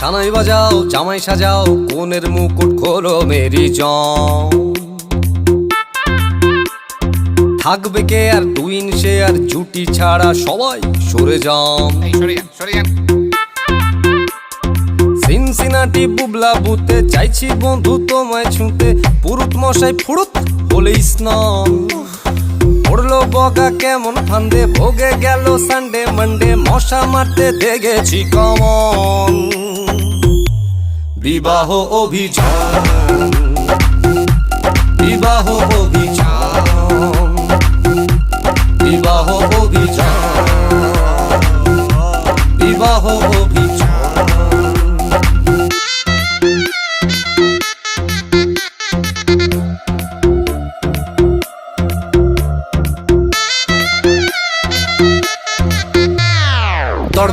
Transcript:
সানাই বাজাও জামাই সাজাও কোনের মুকুট খোলো মেরি জং। থাকবে কে আর টুইন সে আর জুটি ছাড়া সবাই সরে যান। সিনসিনাটি বুবলা বুতে চাইছি বন্ধু তোমায় ছুঁতে। পুরুত মশাই ফুরুত হলে স্নান পড়লো বগা কেমন ফান্দে। ভোগে গেল সানডে মানডে মশা মারতে দেখেছি কমন। বিবাহ অভিযান বিবাহ অভিযান বিবাহ অভিযান বিবাহ